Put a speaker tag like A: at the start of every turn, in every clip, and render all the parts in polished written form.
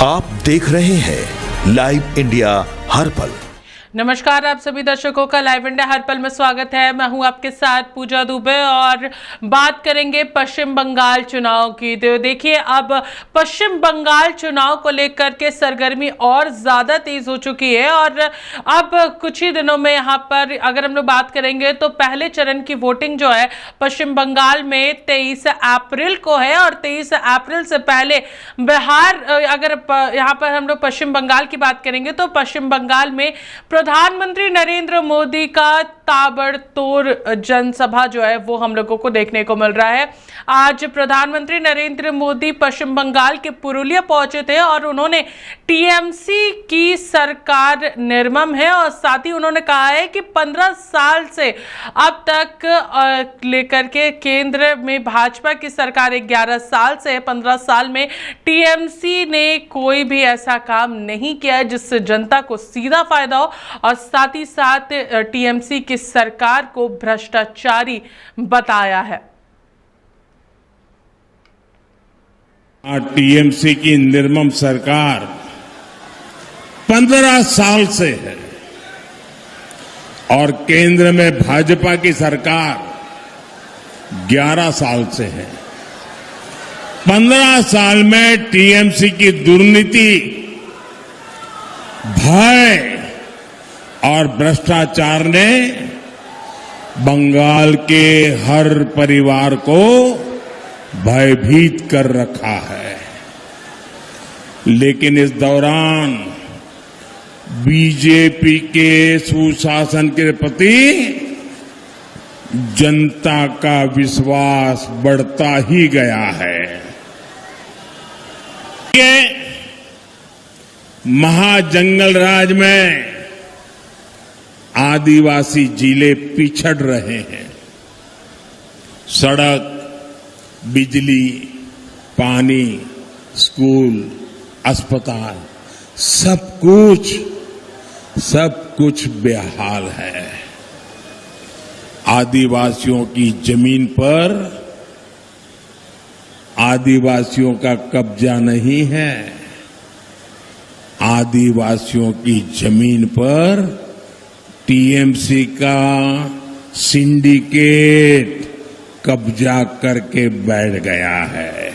A: आप देख रहे हैं लाइव इंडिया हर पल।
B: नमस्कार, आप सभी दर्शकों का लाइव इंडिया हर पल में स्वागत है। मैं हूं आपके साथ पूजा दुबे और बात करेंगे पश्चिम बंगाल चुनाव की। तो देखिए, अब पश्चिम बंगाल चुनाव को लेकर के सरगर्मी और ज्यादा तेज हो चुकी है और अब कुछ ही दिनों में यहां पर अगर हम लोग बात करेंगे तो पहले चरण की वोटिंग जो है पश्चिम बंगाल में 23 अप्रैल को है और 23 अप्रैल से पहले बिहार, अगर यहां पर हम लोग पश्चिम बंगाल की बात करेंगे तो पश्चिम बंगाल में प्रधानमंत्री नरेंद्र मोदी का ताबड़तोड़ जनसभा जो है वो हम लोगों को देखने को मिल रहा है। आज प्रधानमंत्री नरेंद्र मोदी पश्चिम बंगाल के पुरुलिया पहुंचे थे और उन्होंने टीएमसी की सरकार निर्मम है और साथ ही उन्होंने कहा है कि 15 साल से अब तक लेकर के केंद्र में भाजपा की सरकार 11 साल से 15 साल में टीएमसी ने कोई भी ऐसा काम नहीं किया जिससे जनता को सीधा फायदा हो और साथ ही साथ टीएमसी की सरकार को भ्रष्टाचारी बताया है।
C: टीएमसी की निर्मम सरकार 15 साल से है और केंद्र में भाजपा की सरकार 11 साल से है। 15 साल में टीएमसी की दुर्नीति, भय और भ्रष्टाचार ने बंगाल के हर परिवार को भयभीत कर रखा है। लेकिन इस दौरान बीजेपी के सुशासन के प्रति जनता का विश्वास बढ़ता ही गया है। महाजंगल राज में आदिवासी जिले पिछड़ रहे हैं। सड़क, बिजली, पानी, स्कूल, अस्पताल, सब कुछ बेहाल है। आदिवासियों की जमीन पर आदिवासियों का कब्जा नहीं है। आदिवासियों की जमीन पर टीएमसी का सिंडिकेट कब्जा करके बैठ गया है।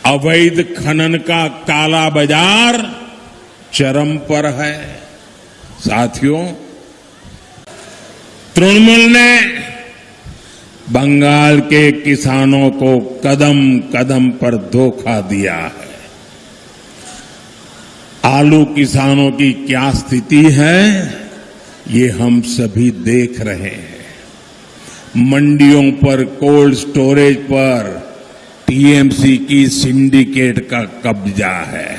C: अवैध खनन का काला बाजार चरम पर है। साथियों, तृणमूल ने बंगाल के किसानों को कदम कदम पर धोखा दिया है। आलू किसानों की क्या स्थिति है ये हम सभी देख रहे हैं। मंडियों पर, कोल्ड स्टोरेज पर टीएमसी की सिंडिकेट का कब्जा है।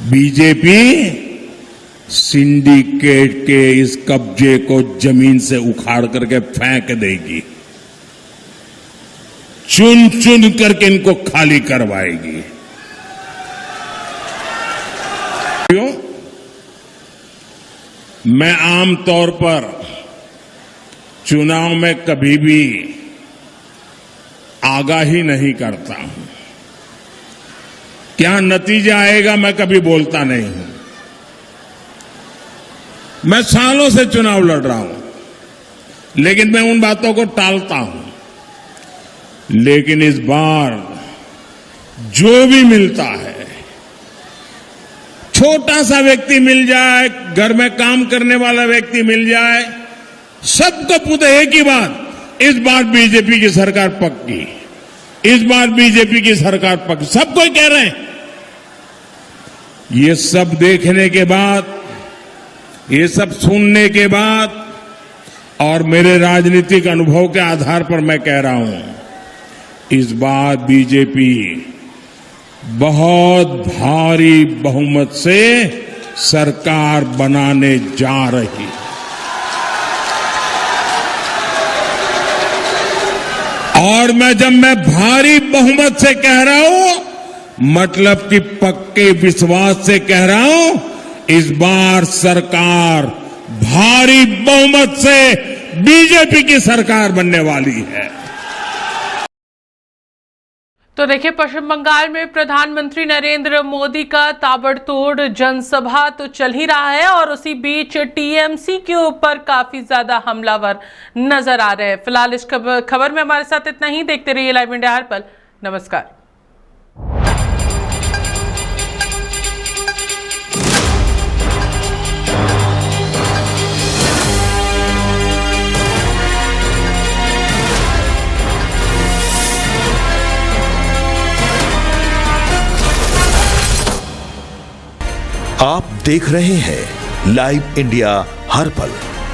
C: बीजेपी सिंडिकेट के इस कब्जे को जमीन से उखाड़ करके फेंक देगी, चुन चुन करके इनको खाली करवाएगी। मैं आमतौर पर चुनाव में कभी भी आगाही नहीं करता हूं। क्या नतीजा आएगा मैं कभी बोलता नहीं हूं। मैं सालों से चुनाव लड़ रहा हूं, लेकिन मैं उन बातों को टालता हूं। लेकिन इस बार जो भी मिलता है, छोटा सा व्यक्ति मिल जाए, घर में काम करने वाला व्यक्ति मिल जाए, सबको पूछे एक ही बात, इस बार बीजेपी की सरकार पक्की, इस बार बीजेपी की सरकार पक्की, सब कोई कह रहे हैं। ये सब देखने के बाद, ये सब सुनने के बाद और मेरे राजनीतिक अनुभव के आधार पर मैं कह रहा हूं, इस बार बीजेपी बहुत भारी बहुमत से सरकार बनाने जा रही है। और जब मैं भारी बहुमत से कह रहा हूं, मतलब कि पक्के विश्वास से कह रहा हूं, इस बार सरकार भारी बहुमत से बीजेपी की सरकार बनने वाली है।
B: तो देखिए, पश्चिम बंगाल में प्रधानमंत्री नरेंद्र मोदी का ताबड़तोड़ जनसभा तो चल ही रहा है और उसी बीच टीएमसी के ऊपर काफी ज्यादा हमलावर नजर आ रहे हैं। फिलहाल इस खबर में हमारे साथ इतना ही। देखते रहिए लाइव इंडिया हर पल। नमस्कार।
A: आप देख रहे हैं लाइव इंडिया हर पल।